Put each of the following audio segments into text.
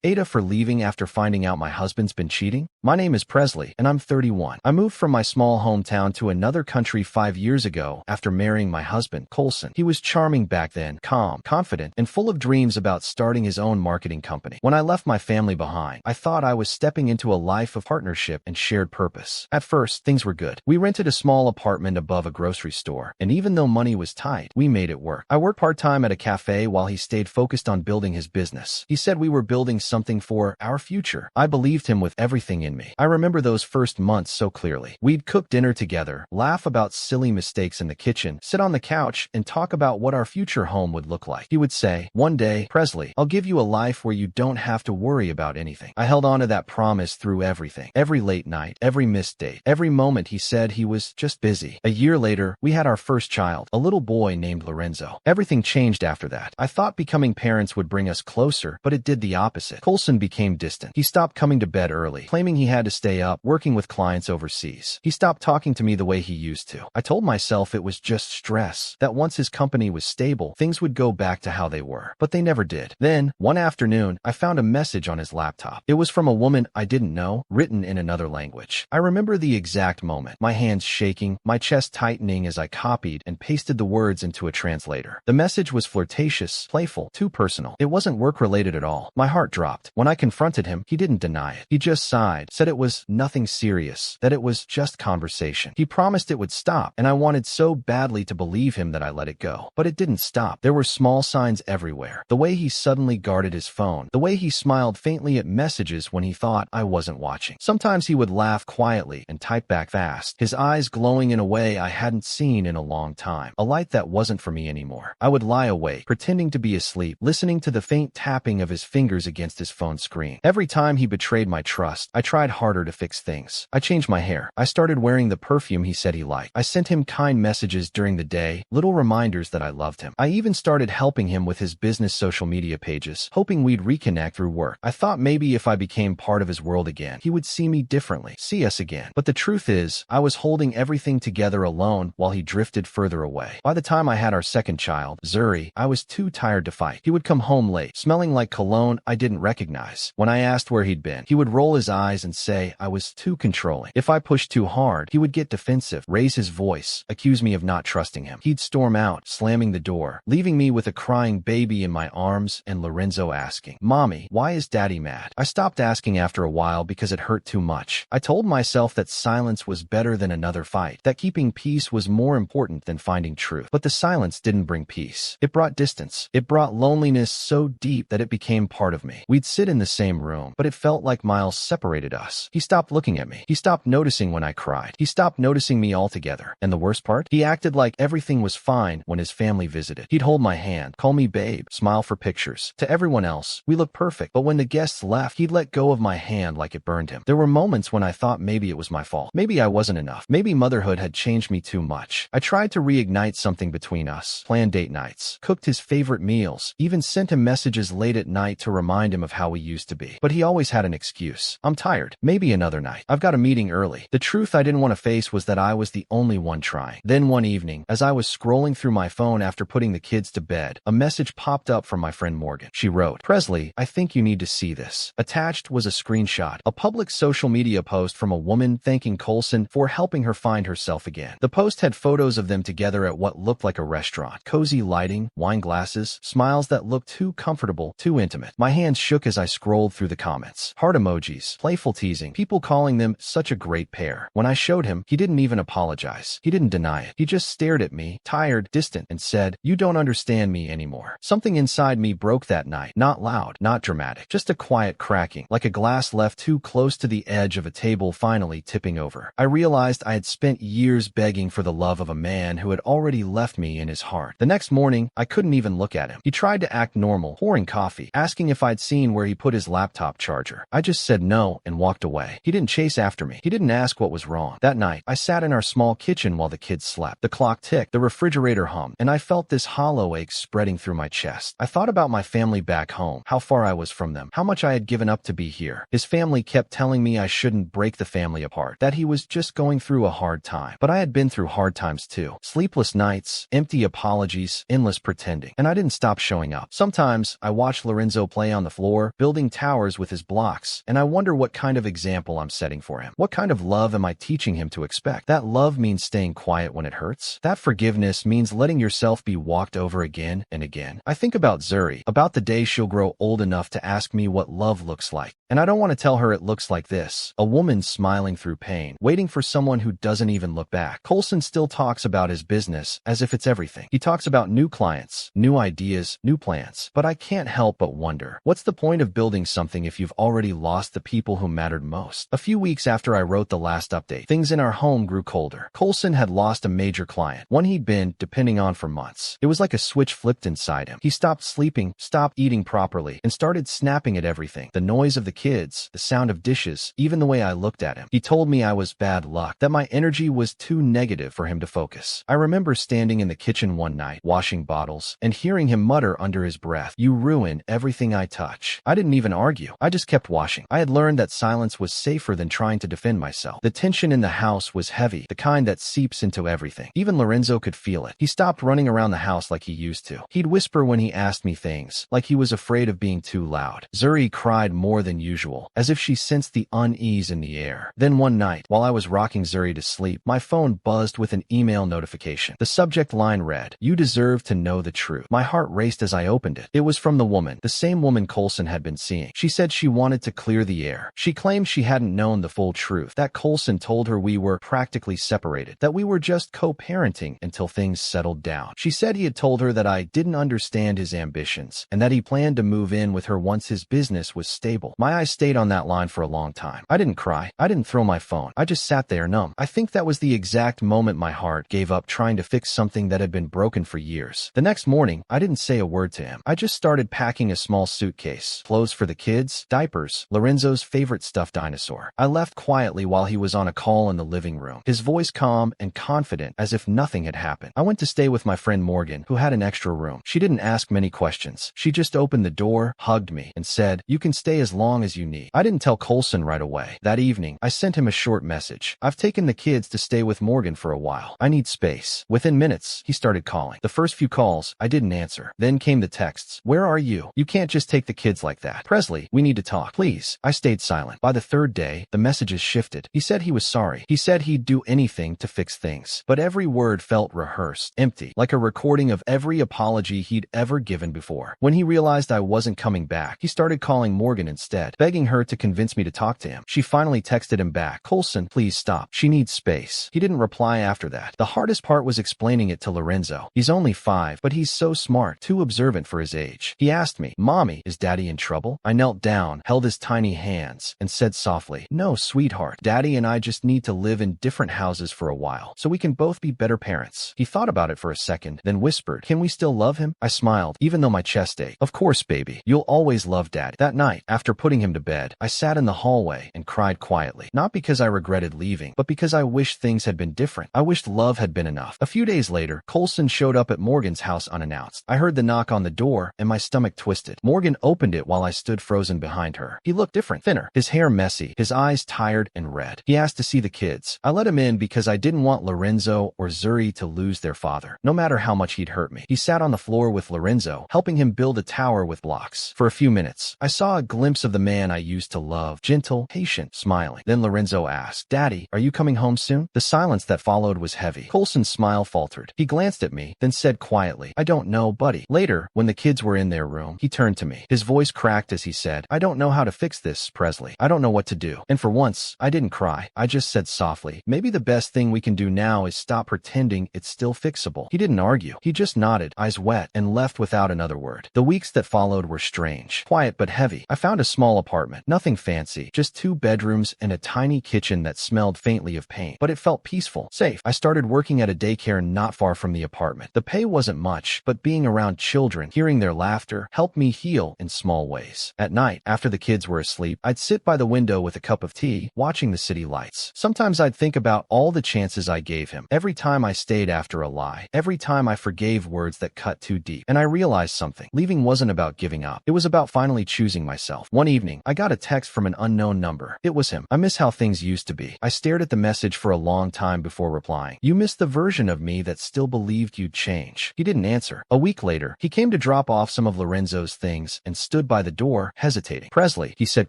AITA for leaving after finding out my husband's been cheating? My name is Presley, and I'm 31. I moved from my small hometown to another country 5 years ago after marrying my husband, Colson. He was charming back then, calm, confident, and full of dreams about starting his own marketing company. When I left my family behind, I thought I was stepping into a life of partnership and shared purpose. At first, things were good. We rented a small apartment above a grocery store, and even though money was tight, we made it work. I worked part-time at a cafe while he stayed focused on building his business. He said we were building something for our future. I believed him with everything in me. I remember those first months so clearly. We'd cook dinner together, laugh about silly mistakes in the kitchen, sit on the couch, and talk about what our future home would look like. He would say, "One day, Presley, I'll give you a life where you don't have to worry about anything." I held on to that promise through everything. Every late night, every missed date, every moment he said he was just busy. A year later, we had our first child, a little boy named Lorenzo. Everything changed after that. I thought becoming parents would bring us closer, but it did the opposite. Colson became distant. He stopped coming to bed early, claiming he had to stay up, working with clients overseas. He stopped talking to me the way he used to. I told myself it was just stress, that once his company was stable, things would go back to how they were. But they never did. Then, one afternoon, I found a message on his laptop. It was from a woman I didn't know, written in another language. I remember the exact moment, my hands shaking, my chest tightening as I copied and pasted the words into a translator. The message was flirtatious, playful, too personal. It wasn't work-related at all. My heart dropped. When I confronted him, he didn't deny it. He just sighed, said it was nothing serious, that it was just conversation. He promised it would stop, and I wanted so badly to believe him that I let it go. But it didn't stop. There were small signs everywhere. The way he suddenly guarded his phone, the way he smiled faintly at messages when he thought I wasn't watching. Sometimes he would laugh quietly and type back fast, his eyes glowing in a way I hadn't seen in a long time, a light that wasn't for me anymore. I would lie awake, pretending to be asleep, listening to the faint tapping of his fingers against his phone screen. Every time he betrayed my trust, I tried harder to fix things. I changed my hair. I started wearing the perfume he said he liked. I sent him kind messages during the day, little reminders that I loved him. I even started helping him with his business social media pages, hoping we'd reconnect through work. I thought maybe if I became part of his world again, he would see me differently, see us again. But the truth is, I was holding everything together alone while he drifted further away. By the time I had our second child, Zuri, I was too tired to fight. He would come home late, smelling like cologne I didn't recognize. When I asked where he'd been, he would roll his eyes and say I was too controlling. If I pushed too hard, he would get defensive, raise his voice, accuse me of not trusting him. He'd storm out, slamming the door, leaving me with a crying baby in my arms and Lorenzo asking, "Mommy, why is Daddy mad?" I stopped asking after a while because it hurt too much. I told myself that silence was better than another fight, that keeping peace was more important than finding truth. But the silence didn't bring peace. It brought distance. It brought loneliness so deep that it became part of me. We'd sit in the same room, but it felt like miles separated us. He stopped looking at me. He stopped noticing when I cried. He stopped noticing me altogether. And the worst part? He acted like everything was fine when his family visited. He'd hold my hand, call me babe, smile for pictures. To everyone else, we looked perfect. But when the guests left, he'd let go of my hand like it burned him. There were moments when I thought maybe it was my fault. Maybe I wasn't enough. Maybe motherhood had changed me too much. I tried to reignite something between us, planned date nights, cooked his favorite meals, even sent him messages late at night to remind him of how we used to be. But he always had an excuse. "I'm tired. Maybe another night. I've got a meeting early." The truth I didn't want to face was that I was the only one trying. Then one evening, as I was scrolling through my phone after putting the kids to bed, a message popped up from my friend Morgan. She wrote, "Presley, I think you need to see this." Attached was a screenshot, a public social media post from a woman thanking Colson for helping her find herself again. The post had photos of them together at what looked like a restaurant. Cozy lighting, wine glasses, smiles that looked too comfortable, too intimate. My hands shook as I scrolled through the comments. Heart emojis, playful teasing, people calling them such a great pair. When I showed him, he didn't even apologize. He didn't deny it. He just stared at me, tired, distant, and said, "You don't understand me anymore." Something inside me broke that night. Not loud, not dramatic, just a quiet cracking, like a glass left too close to the edge of a table finally tipping over. I realized I had spent years begging for the love of a man who had already left me in his heart. The next morning, I couldn't even look at him. He tried to act normal, pouring coffee, asking if I'd seen where he put his laptop charger. I just said no and walked away. He didn't chase after me. He didn't ask what was wrong. That night, I sat in our small kitchen while the kids slept. The clock ticked, the refrigerator hummed, and I felt this hollow ache spreading through my chest. I thought about my family back home, how far I was from them, how much I had given up to be here. His family kept telling me I shouldn't break the family apart, that he was just going through a hard time. But I had been through hard times too. Sleepless nights, empty apologies, endless pretending. And I didn't stop showing up. Sometimes, I watched Lorenzo play on the floor floor, building towers with his blocks, and I wonder what kind of example I'm setting for him. What kind of love am I teaching him to expect? That love means staying quiet when it hurts. That forgiveness means letting yourself be walked over again and again. I think about Zuri, about the day she'll grow old enough to ask me what love looks like. And I don't want to tell her it looks like this. A woman smiling through pain, waiting for someone who doesn't even look back. Coulson still talks about his business as if it's everything. He talks about new clients, new ideas, new plans. But I can't help but wonder, what's the point of building something if you've already lost the people who mattered most? A few weeks after I wrote the last update, things in our home grew colder. Coulson had lost a major client, one he'd been depending on for months. It was like a switch flipped inside him. He stopped sleeping, stopped eating properly, and started snapping at everything. The noise of the kids, the sound of dishes, even the way I looked at him. He told me I was bad luck, that my energy was too negative for him to focus. I remember standing in the kitchen one night, washing bottles, and hearing him mutter under his breath, "You ruin everything I touch." I didn't even argue. I just kept washing. I had learned that silence was safer than trying to defend myself. The tension in the house was heavy, the kind that seeps into everything. Even Lorenzo could feel it. He stopped running around the house like he used to. He'd whisper when he asked me things, like he was afraid of being too loud. Zuri cried more than usual, as if she sensed the unease in the air. Then one night, while I was rocking Zuri to sleep, my phone buzzed with an email notification. The subject line read, "You deserve to know the truth." My heart raced as I opened it. It was from the woman, the same woman Coulson had been seeing. She said she wanted to clear the air. She claimed she hadn't known the full truth, that Coulson told her we were practically separated, that we were just co-parenting until things settled down. She said he had told her that I didn't understand his ambitions, and that he planned to move in with her once his business was stable. My eyes stayed on that line for a long time. I didn't cry. I didn't throw my phone. I just sat there numb. I think that was the exact moment my heart gave up trying to fix something that had been broken for years. The next morning, I didn't say a word to him. I just started packing a small suitcase, clothes for the kids, diapers, Lorenzo's favorite stuffed dinosaur. I left quietly while he was on a call in the living room, his voice calm and confident as if nothing had happened. I went to stay with my friend Morgan, who had an extra room. She didn't ask many questions. She just opened the door, hugged me, and said, "You can stay as long as you need." I didn't tell Coulson right away. That evening, I sent him a short message. "I've taken the kids to stay with Morgan for a while. I need space." Within minutes, he started calling. The first few calls, I didn't answer. Then came the texts. "Where are you? You can't just take the kids like that. Presley, we need to talk. Please." I stayed silent. By the third day, the messages shifted. He said he was sorry. He said he'd do anything to fix things. But every word felt rehearsed, empty, like a recording of every apology he'd ever given before. When he realized I wasn't coming back, he started calling Morgan instead, begging her to convince me to talk to him. She finally texted him back, "Coulson, please stop. She needs space." He didn't reply after that. The hardest part was explaining it to Lorenzo. He's only 5, but he's so smart, too observant for his age. He asked me, "Mommy, is Daddy in trouble?" I knelt down, held his tiny hands, and said softly, "No, sweetheart. Daddy and I just need to live in different houses for a while, so we can both be better parents." He thought about it for a second, then whispered, "Can we still love him?" I smiled, even though my chest ached. "Of course, baby. You'll always love Daddy." That night, after putting him to bed, I sat in the hallway and cried quietly. Not because I regretted leaving, but because I wished things had been different. I wished love had been enough. A few days later, Coulson showed up at Morgan's house unannounced. I heard the knock on the door, and my stomach twisted. Morgan opened it while I stood frozen behind her. He looked different, thinner, his hair messy, his eyes tired and red. He asked to see the kids. I let him in because I didn't want Lorenzo or Zuri to lose their father, no matter how much he'd hurt me. He sat on the floor with Lorenzo, helping him build a tower with blocks. For a few minutes, I saw a glimpse of the man I used to love, gentle, patient, smiling. Then Lorenzo asked, "Daddy, are you coming home soon?" The silence that followed was heavy. Coulson's smile faltered. He glanced at me, then said quietly, "I don't know, buddy." Later, when the kids were in their room, he turned to me. His voice cracked as he said, "I don't know how to fix this, Presley. I don't know what to do." And for once, I didn't cry. I just said softly, "Maybe the best thing we can do now is stop pretending it's still fixable." He didn't argue. He just nodded, eyes wet, and left without another word. The weeks that followed were strange, quiet but heavy. I found a small apartment, nothing fancy, just 2 bedrooms and a tiny kitchen that smelled faintly of paint, but it felt peaceful, safe. I started working at a daycare not far from the apartment. The pay wasn't much, but being around children, hearing their laughter, helped me heal in small ways. At night, after the kids were asleep, I'd sit by the window with a cup of tea, watching the city lights. Sometimes I'd think about all the chances I gave him, every time I stayed after a lie, every time I forgave words that cut too deep. And I realized something. Leaving wasn't about giving up. It was about finally choosing myself. One evening, evening, I got a text from an unknown number. It was him. I miss how things used to be. I stared at the message for a long time before replying. You missed the version of me that still believed you'd change. He didn't answer. A week later, he came to drop off some of Lorenzo's things and stood by the door, hesitating. Presley, he said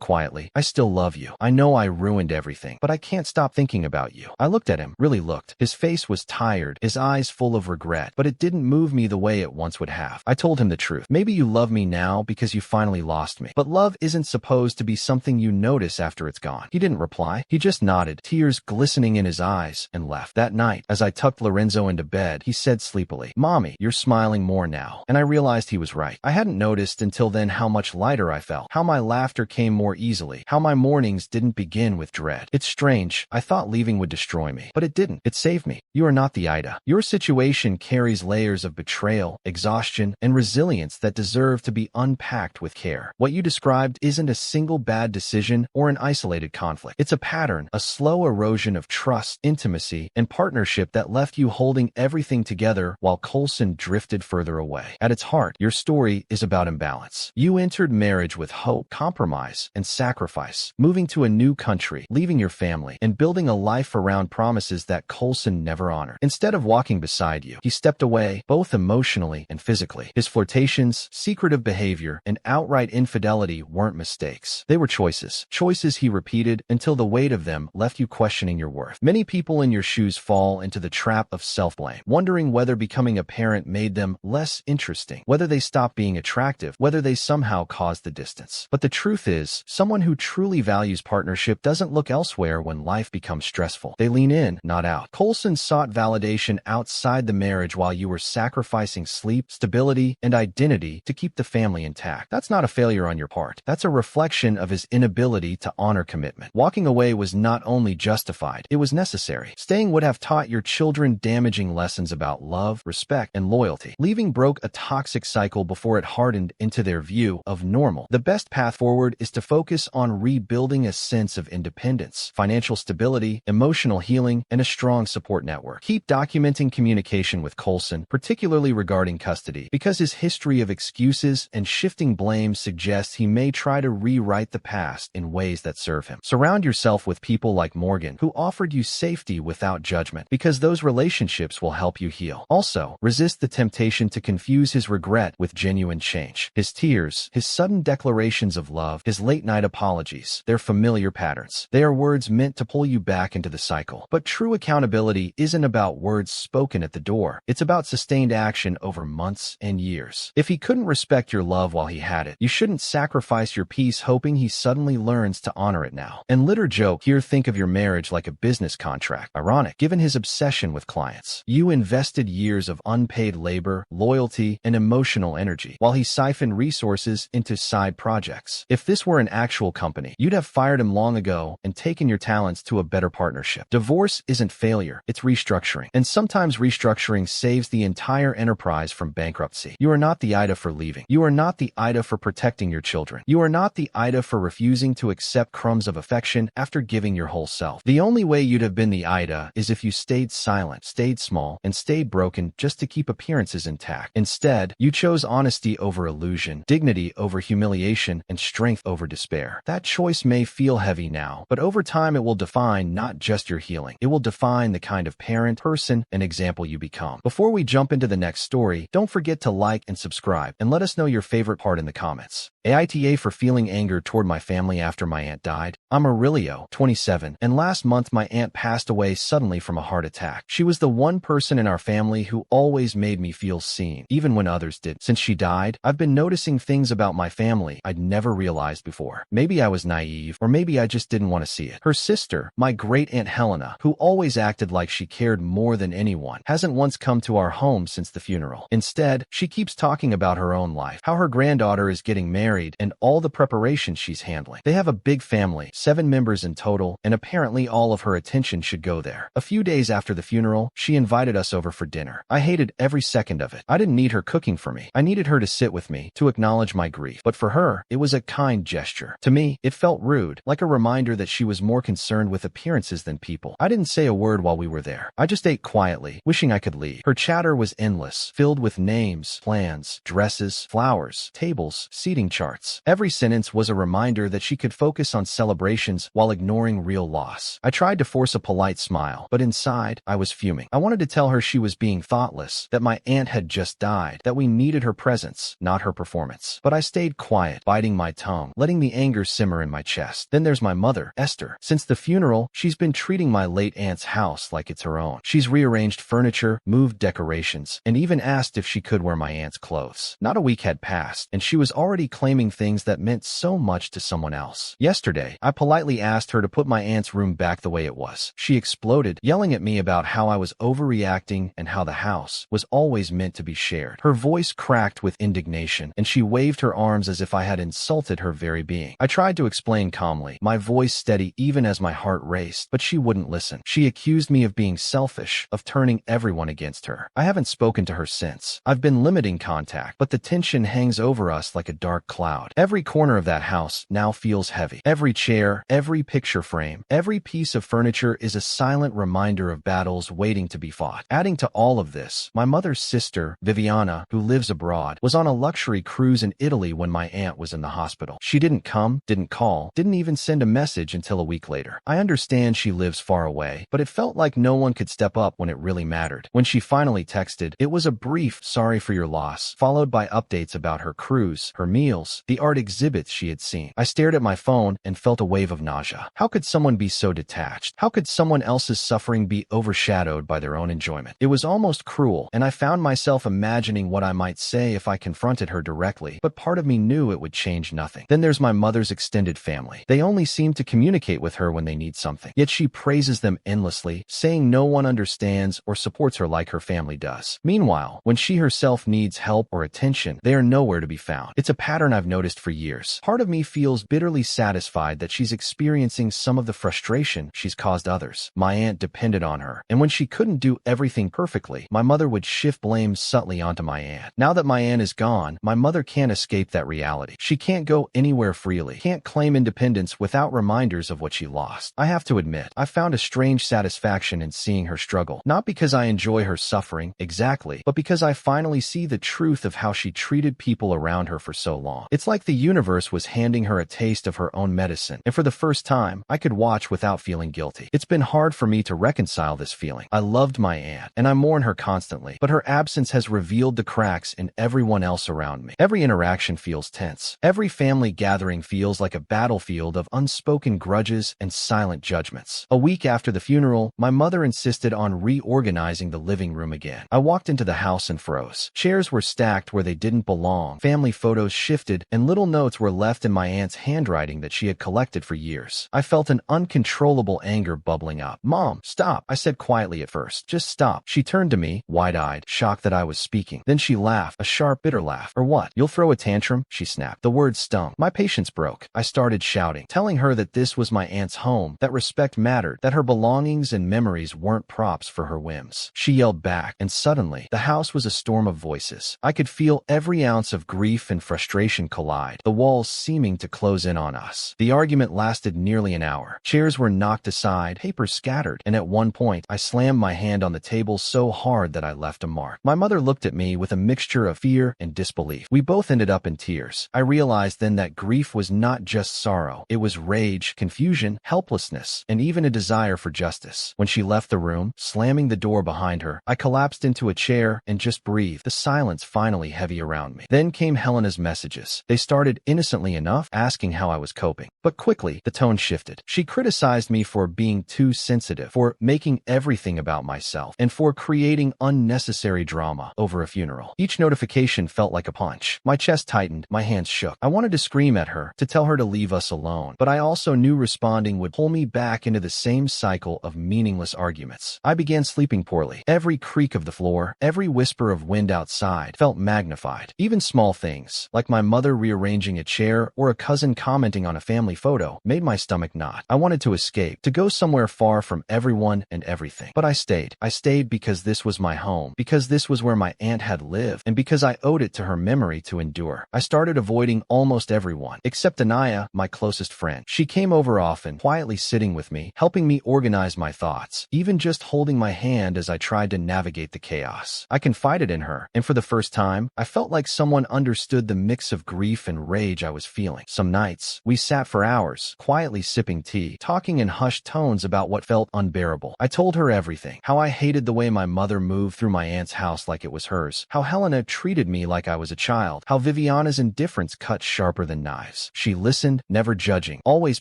quietly, I still love you. I know I ruined everything, but I can't stop thinking about you. I looked at him, really looked. His face was tired, his eyes full of regret, but it didn't move me the way it once would have. I told him the truth. Maybe you love me now because you finally lost me, but love isn't supposed to be something you notice after it's gone. He didn't reply. He just nodded, tears glistening in his eyes, and left. That night, as I tucked Lorenzo into bed, he said sleepily, Mommy, you're smiling more now. And I realized he was right. I hadn't noticed until then how much lighter I felt, how my laughter came more easily, how my mornings didn't begin with dread. It's strange. I thought leaving would destroy me, but it didn't. It saved me. You are not the Aita. Your situation carries layers of betrayal, exhaustion, and resilience that deserve to be unpacked with care. What you described isn't a single bad decision or an isolated conflict. It's a pattern, a slow erosion of trust, intimacy, and partnership that left you holding everything together while Coulson drifted further away. At its heart, your story is about imbalance. You entered marriage with hope, compromise, and sacrifice, moving to a new country, leaving your family, and building a life around promises that Coulson never honored. Instead of walking beside you, he stepped away, both emotionally and physically. His flirtations, secretive behavior, and outright infidelity weren't mistakes. They were choices. Choices he repeated until the weight of them left you questioning your worth. Many people in your shoes fall into the trap of self-blame, wondering whether becoming a parent made them less interesting, whether they stopped being attractive, whether they somehow caused the distance. But the truth is, someone who truly values partnership doesn't look elsewhere when life becomes stressful. They lean in, not out. Coulson sought validation outside the marriage while you were sacrificing sleep, stability, and identity to keep the family intact. That's not a failure on your part. That's a reflection of his inability to honor commitment. Walking away was not only justified, it was necessary. Staying would have taught your children damaging lessons about love, respect, and loyalty. Leaving broke a toxic cycle before it hardened into their view of normal. The best path forward is to focus on rebuilding a sense of independence, financial stability, emotional healing, and a strong support network. Keep documenting communication with Coulson, particularly regarding custody, because his history of excuses and shifting blame suggests he may try to rewrite the past in ways that serve him. Surround yourself with people like Morgan, who offered you safety without judgment, because those relationships will help you heal. Also, resist the temptation to confuse his regret with genuine change. His tears, his sudden declarations of love, his late-night apologies, they're familiar patterns. They are words meant to pull you back into the cycle. But true accountability isn't about words spoken at the door. It's about sustained action over months and years. If he couldn't respect your love while he had it, you shouldn't sacrifice your peace hoping he suddenly learns to honor it now. And litter joke, here think of your marriage like a business contract. Ironic, given his obsession with clients. You invested years of unpaid labor, loyalty, and emotional energy, while he siphoned resources into side projects. If this were an actual company, you'd have fired him long ago and taken your talents to a better partnership. Divorce isn't failure, it's restructuring. And sometimes restructuring saves the entire enterprise from bankruptcy. You are not the Aita for leaving. You are not the Aita for protecting your children. You are not the Aita for refusing to accept crumbs of affection after giving your whole self. The only way you'd have been the Aita is if you stayed silent, stayed small, and stayed broken just to keep appearances intact. Instead, you chose honesty over illusion, dignity over humiliation, and strength over despair. That choice may feel heavy now, but over time it will define not just your healing. It will define the kind of parent, person, and example you become. Before we jump into the next story, don't forget to like and subscribe, and let us know your favorite part in the comments. AITA for feeling anger toward my family after my aunt died. I'm Aurelio, 27, and last month my aunt passed away suddenly from a heart attack. She was the one person in our family who always made me feel seen, even when others did. Since she died, I've been noticing things about my family I'd never realized before. Maybe I was naive, or maybe I just didn't want to see it. Her sister, my great aunt Helena, who always acted like she cared more than anyone, hasn't once come to our home since the funeral. Instead, she keeps talking about her own life, how her granddaughter is getting married, and all the preparations she's handling. They have a big family, 7 members in total, and apparently all of her attention should go there. A few days after the funeral, she invited us over for dinner. I hated every second of it. I didn't need her cooking for me. I needed her to sit with me, to acknowledge my grief. But for her, it was a kind gesture. To me, it felt rude, like a reminder that she was more concerned with appearances than people. I didn't say a word while we were there. I just ate quietly, wishing I could leave. Her chatter was endless, filled with names, plans, dresses, flowers, tables, seating charts. charts. Every sentence was a reminder that she could focus on celebrations while ignoring real loss. I tried to force a polite smile, but inside, I was fuming. I wanted to tell her she was being thoughtless, that my aunt had just died, that we needed her presence, not her performance. But I stayed quiet, biting my tongue, letting the anger simmer in my chest. Then there's my mother, Esther. Since the funeral, she's been treating my late aunt's house like it's her own. She's rearranged furniture, moved decorations, and even asked if she could wear my aunt's clothes. Not a week had passed, and she was already claiming things that meant so much to someone else. Yesterday, I politely asked her to put my aunt's room back the way it was. She exploded, yelling at me about how I was overreacting and how the house was always meant to be shared. Her voice cracked with indignation, and she waved her arms as if I had insulted her very being. I tried to explain calmly, my voice steady even as my heart raced, but she wouldn't listen. She accused me of being selfish, of turning everyone against her. I haven't spoken to her since. I've been limiting contact, but the tension hangs over us like a dark cloud. Every corner of that house now feels heavy. Every chair, every picture frame, every piece of furniture is a silent reminder of battles waiting to be fought. Adding to all of this, my mother's sister, Viviana, who lives abroad, was on a luxury cruise in Italy when my aunt was in the hospital. She didn't come, didn't call, didn't even send a message until a week later. I understand she lives far away, but it felt like no one could step up when it really mattered. When she finally texted, it was a brief "sorry for your loss," followed by updates about her cruise, her meals, the art exhibits she had seen. I stared at my phone and felt a wave of nausea. How could someone be so detached? How could someone else's suffering be overshadowed by their own enjoyment? It was almost cruel, and I found myself imagining what I might say if I confronted her directly, but part of me knew it would change nothing. Then there's my mother's extended family. They only seem to communicate with her when they need something. Yet she praises them endlessly, saying no one understands or supports her like her family does. Meanwhile, when she herself needs help or attention, they are nowhere to be found. It's a pattern I've noticed for years. Part of me feels bitterly satisfied that she's experiencing some of the frustration she's caused others. My aunt depended on her, and when she couldn't do everything perfectly, my mother would shift blame subtly onto my aunt. Now that my aunt is gone, my mother can't escape that reality. She can't go anywhere freely, can't claim independence without reminders of what she lost. I have to admit, I found a strange satisfaction in seeing her struggle, not because I enjoy her suffering, exactly, but because I finally see the truth of how she treated people around her for so long. It's like the universe was handing her a taste of her own medicine, and for the first time, I could watch without feeling guilty. It's been hard for me to reconcile this feeling. I loved my aunt, and I mourn her constantly, but her absence has revealed the cracks in everyone else around me. Every interaction feels tense. Every family gathering feels like a battlefield of unspoken grudges and silent judgments. A week after the funeral, my mother insisted on reorganizing the living room again. I walked into the house and froze. Chairs were stacked where they didn't belong, family photos shifted, and little notes were left in my aunt's handwriting that she had collected for years. I felt an uncontrollable anger bubbling up. "Mom, stop," I said quietly at first. "Just stop." She turned to me, wide-eyed, shocked that I was speaking. Then she laughed, a sharp, bitter laugh. "Or what? You'll throw a tantrum?" she snapped. The words stung. My patience broke. I started shouting, telling her that this was my aunt's home, that respect mattered, that her belongings and memories weren't props for her whims. She yelled back, and suddenly, the house was a storm of voices. I could feel every ounce of grief and frustration collide, the walls seeming to close in on us. The argument lasted nearly an hour. Chairs were knocked aside, papers scattered, and at one point, I slammed my hand on the table so hard that I left a mark. My mother looked at me with a mixture of fear and disbelief. We both ended up in tears. I realized then that grief was not just sorrow. It was rage, confusion, helplessness, and even a desire for justice. When she left the room, slamming the door behind her, I collapsed into a chair and just breathed, the silence finally heavy around me. Then came Helena's messages. They started innocently enough, asking how I was coping. But quickly, the tone shifted. She criticized me for being too sensitive, for making everything about myself, and for creating unnecessary drama over a funeral. Each notification felt like a punch. My chest tightened, my hands shook. I wanted to scream at her, to tell her to leave us alone, but I also knew responding would pull me back into the same cycle of meaningless arguments. I began sleeping poorly. Every creak of the floor, every whisper of wind outside felt magnified. Even small things, like my mother rearranging a chair or a cousin commenting on a family photo, made my stomach knot. I wanted to escape, to go somewhere far from everyone and everything. But I stayed. I stayed because this was my home, because this was where my aunt had lived, and because I owed it to her memory to endure. I started avoiding almost everyone, except Anaya, my closest friend. She came over often, quietly sitting with me, helping me organize my thoughts, even just holding my hand as I tried to navigate the chaos. I confided in her, and for the first time, I felt like someone understood the mix of grief and rage I was feeling. Some nights, we sat for hours, quietly sipping tea, talking in hushed tones about what felt unbearable. I told her everything, how I hated the way my mother moved through my aunt's house like it was hers, how Helena treated me like I was a child, how Viviana's indifference cut sharper than knives. She listened, never judging, always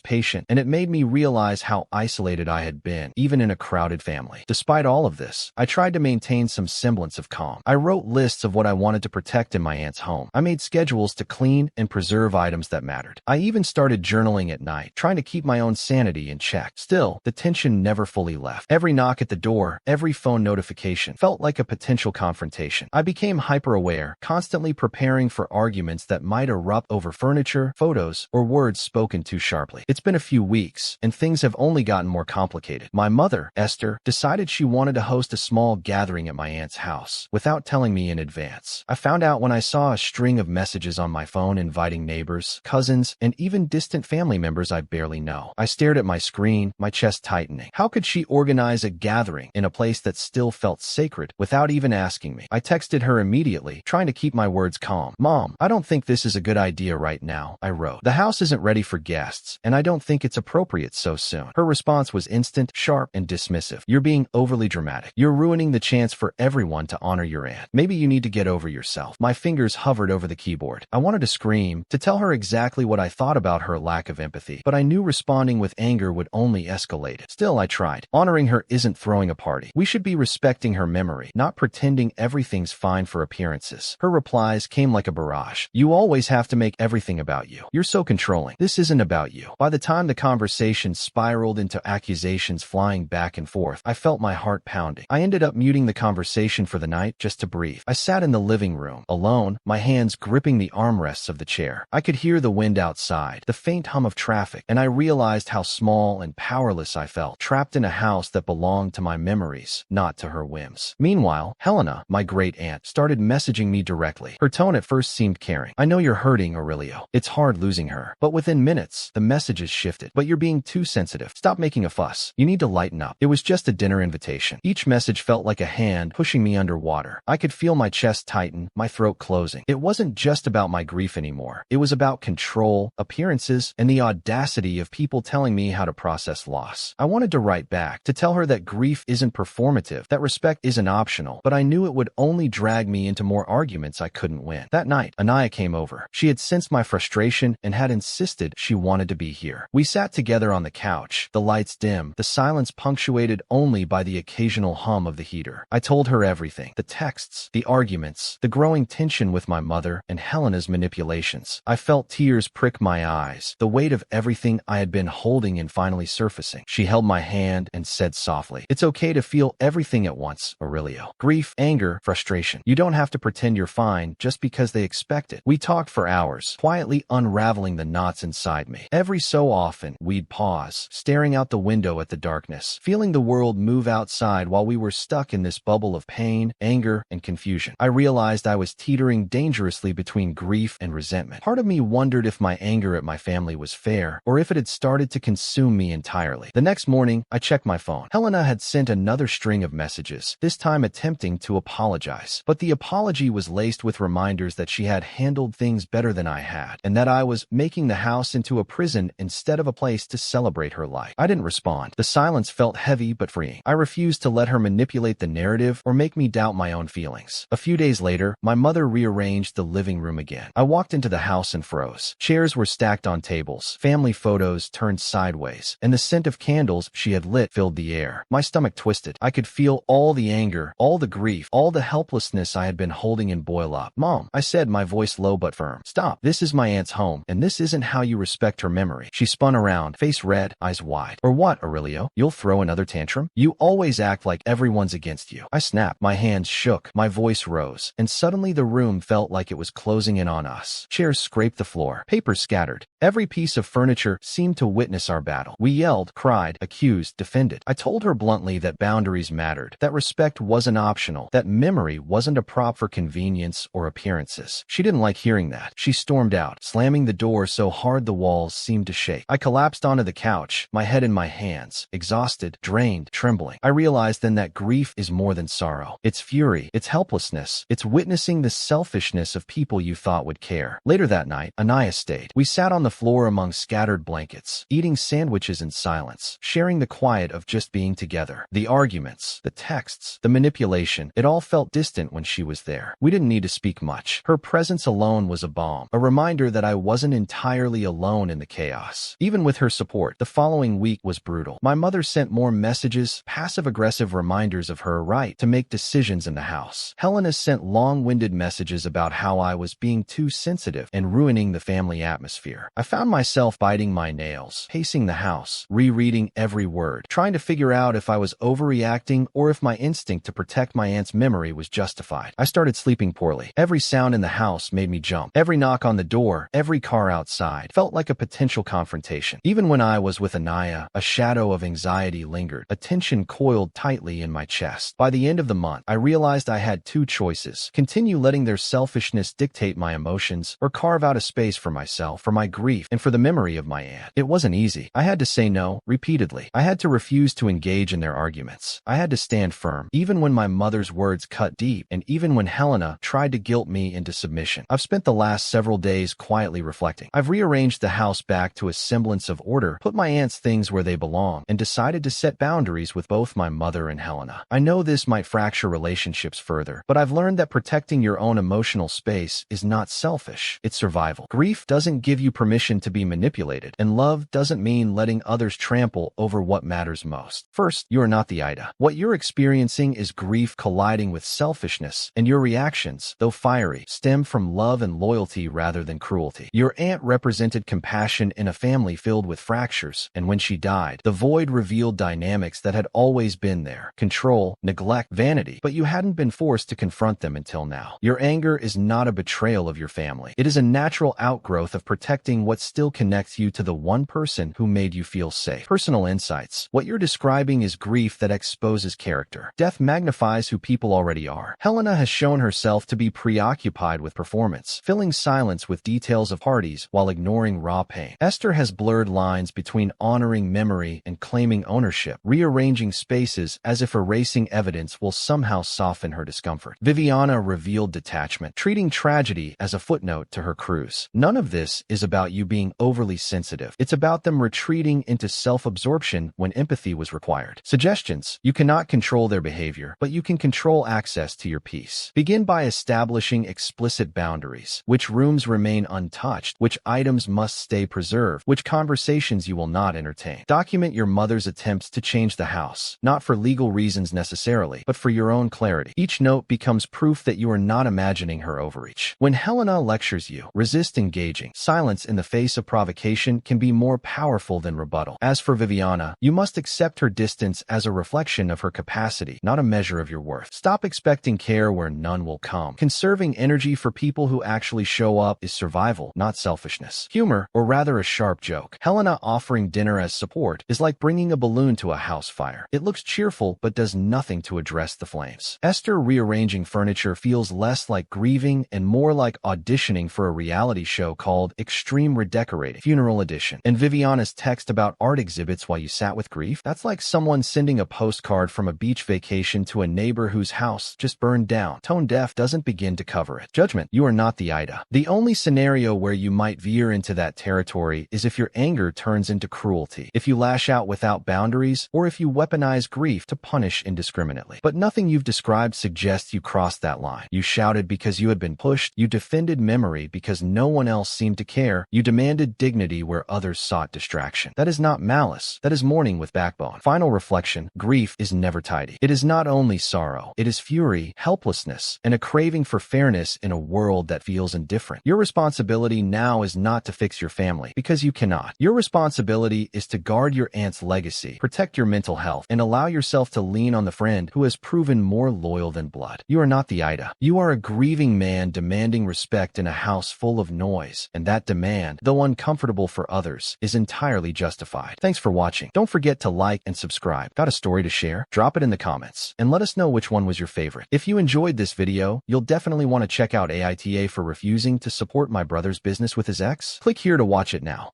patient, and it made me realize how isolated I had been, even in a crowded family. Despite all of this, I tried to maintain some semblance of calm. I wrote lists of what I wanted to protect in my aunt's home. I made schedules to clean and preserve items that mattered. I even started journaling at night, trying to keep my own sanity in check. Still, the tension never fully left. Every knock at the door, every phone notification felt like a potential confrontation. I became hyper-aware, constantly preparing for arguments that might erupt over furniture, photos, or words spoken too sharply. It's been a few weeks, and things have only gotten more complicated. My mother, Esther, decided she wanted to host a small gathering at my aunt's house, without telling me in advance. I found out when I saw a string of messages on my phone inviting neighbors, cousins, and even distant family members I barely know. I stared at my screen, my chest tightening. How could she organize a gathering in a place that still felt sacred without even asking me? I texted her immediately, trying to keep my words calm. "Mom, I don't think this is a good idea right now," I wrote. "The house isn't ready for guests, and I don't think it's appropriate so soon." Her response was instant, sharp, and dismissive. "You're being overly dramatic. You're ruining the chance for everyone to honor your aunt. Maybe you need to get over yourself." My fingers hovered over the keyboard. I wanted to scream, to tell her exactly what I thought about her lack of empathy, but I knew responding with anger would only escalate it. Still, I tried. "Honoring her isn't throwing a party. We should be respecting her memory, not pretending everything's fine for appearances." Her replies came like a barrage. "You always have to make everything about you. You're so controlling. This isn't about you." By the time the conversation spiraled into accusations flying back and forth, I felt my heart pounding. I ended up muting the conversation for the night just to breathe. I sat in the living room, alone, my hands gripping the armrests of the chair. I could hear the wind outside, the faint hum of traffic, and I realized how small and powerless I felt, trapped in a house that belonged to my memories, not to her whims. Meanwhile, Helena, my great aunt, started messaging me directly. Her tone at first seemed caring. "I know you're hurting, Aurelio. It's hard losing her." But within minutes, the messages shifted. "But you're being too sensitive. Stop making a fuss. You need to lighten up. It was just a dinner invitation." Each message felt like a hand pushing me underwater. I could feel my chest tighten, my throat closing. It wasn't just about my grief anymore. It was about control, appearances, and the audacity of people telling me how to process loss. I wanted to write back, to tell her that grief isn't performative, that respect isn't optional, but I knew it would only drag me into more arguments I couldn't win. That night, Anaya came over. She had sensed my frustration and had insisted she wanted to be here. We sat together on the couch, the lights dim, the silence punctuated only by the occasional hum of the heater. I told her everything: the texts, the arguments, the growing tension with my mother, and Helena's manipulations. I felt tears prick my eyes, the weight of everything I had been holding and finally surfacing. She held my hand and said softly, "It's okay to feel everything at once, Aurelio. Grief, anger, frustration. You don't have to pretend you're fine just because they expect it." We talked for hours, quietly unraveling the knots inside me. Every so often, we'd pause, staring out the window at the darkness, feeling the world move outside while we were stuck in this bubble of pain, anger, and confusion. I realized I was teetering dangerously between grief and resentment. Part of me wondered if my anger at my family was fair, or if it had started to consume me entirely. The next morning, I checked my phone. Helena had sent another string of messages, this time attempting to apologize. But the apology was laced with reminders that she had handled things better than I had, and that I was making the house into a prison instead of a place to celebrate her life. I didn't respond. The silence felt heavy but freeing. I refused to let her manipulate the narrative or make me doubt my own feelings. A few days later, my mother rearranged the living room again. I walked into the house and froze. Chairs were stacked on tables, family photos turned sideways, and the scent of candles she had lit filled the air. My stomach twisted. I could feel all the anger, all the grief, all the helplessness I had been holding in boil up. "Mom," I said, my voice low but firm. "Stop. This is my aunt's home, and this isn't how you respect her memory." She spun around, face red, eyes wide. "Or what, Aurelio? You'll throw another tantrum? You always act like everyone's against you." I snapped. My hands shook, my voice rose, and suddenly the room felt like it was closing in on us. Chairs scraped the floor, papers scattered. Every piece of furniture seemed to witness our battle. We yelled, cried, accused, defended. I told her bluntly that boundaries mattered, that respect wasn't optional, that memory wasn't a prop for convenience or appearances. She didn't like hearing that. She stormed out, slamming the door so hard the walls seemed to shake. I collapsed onto the couch, my head in my hands, exhausted, drained, trembling. I realized then that grief is more than sorrow. It's fury, it's helplessness, it's witnessing the selfishness of people you thought would would care. Later that night, Anaya stayed. We sat on the floor among scattered blankets, eating sandwiches in silence, sharing the quiet of just being together. The arguments, the texts, the manipulation, it all felt distant when she was there. We didn't need to speak much. Her presence alone was a balm, a reminder that I wasn't entirely alone in the chaos. Even with her support, the following week was brutal. My mother sent more messages, passive-aggressive reminders of her right to make decisions in the house. Helena sent long-winded messages about how I was being too sensitive and ruining the family atmosphere. I found myself biting my nails, pacing the house, rereading every word, trying to figure out if I was overreacting or if my instinct to protect my aunt's memory was justified. I started sleeping poorly. Every sound in the house made me jump. Every knock on the door, every car outside, felt like a potential confrontation. Even when I was with Anaya, a shadow of anxiety lingered, a tension coiled tightly in my chest. By the end of the month, I realized I had two choices: continue letting their selfishness dictate my emotions, or carve out a space for myself, for my grief, and for the memory of my aunt. It wasn't easy. I had to say no, repeatedly. I had to refuse to engage in their arguments. I had to stand firm, even when my mother's words cut deep, and even when Helena tried to guilt me into submission. I've spent the last several days quietly reflecting. I've rearranged the house back to a semblance of order, put my aunt's things where they belong, and decided to set boundaries with both my mother and Helena. I know this might fracture relationships further, but I've learned that protecting your own emotional space is not selfish, it's survival. Grief doesn't give you permission to be manipulated, and love doesn't mean letting others trample over what matters most. First, you are not the AITA. What you're experiencing is grief colliding with selfishness, and your reactions, though fiery, stem from love and loyalty rather than cruelty. Your aunt represented compassion in a family filled with fractures, and when she died, the void revealed dynamics that had always been there: control, neglect, vanity, but you hadn't been forced to confront them until now. Your anger is not a betrayal of your family. It is a natural outgrowth of protecting what still connects you to the one person who made you feel safe. Personal insights. What you're describing is grief that exposes character. Death magnifies who people already are. Helena has shown herself to be preoccupied with performance, filling silence with details of parties while ignoring raw pain. Esther has blurred lines between honoring memory and claiming ownership, rearranging spaces as if erasing evidence will somehow soften her discomfort. Viviana revealed detachment, treating tragedy as a footnote to her cruise. None of this is about you being overly sensitive. It's about them retreating into self-absorption when empathy was required. Suggestions. You cannot control their behavior, but you can control access to your peace. Begin by establishing explicit boundaries. Which rooms remain untouched, which items must stay preserved, which conversations you will not entertain. Document your mother's attempts to change the house, not for legal reasons necessarily, but for your own clarity. Each note becomes proof that you are not imagining her overreach. When Helena lectures you, resist engaging. Silence in the face of provocation can be more powerful than rebuttal. As for Viviana, you must accept her distance as a reflection of her capacity, not a measure of your worth. Stop expecting care where none will come. Conserving energy for people who actually show up is survival, not selfishness. Humor, or rather a sharp joke. Helena offering dinner as support is like bringing a balloon to a house fire. It looks cheerful but does nothing to address the flames. Esther rearranging furniture feels less like grieving and more like auditioning for a reality show called Extreme Redecorating, Funeral Edition. And Viviana's text about art exhibits while you sat with grief? That's like someone sending a postcard from a beach vacation to a neighbor whose house just burned down. Tone deaf doesn't begin to cover it. Judgment. You are not the AITA. The only scenario where you might veer into that territory is if your anger turns into cruelty, if you lash out without boundaries, or if you weaponize grief to punish indiscriminately. But nothing you've described suggests you crossed that line. You shouted because you had been pushed. You defended memory because no one else seemed to care. You demanded dignity where others sought distraction. That is not malice. That is mourning with backbone. Final reflection. Grief is never tidy. It is not only sorrow. It is fury, helplessness, and a craving for fairness in a world that feels indifferent. Your responsibility now is not to fix your family, because you cannot. Your responsibility is to guard your aunt's legacy, protect your mental health, and allow yourself to lean on the friend who has proven more loyal than blood. You are not the AITA. You are a grieving man demanding respect in a house full of noise, and that demand, though uncomfortable for others, is entirely justified. Thanks for watching. Don't forget to like and subscribe. Got a story to share? Drop it in the comments, and let us know which one was your favorite. If you enjoyed this video, you'll definitely want to check out AITA for refusing to support my brother's business with his ex. Click here to watch it now.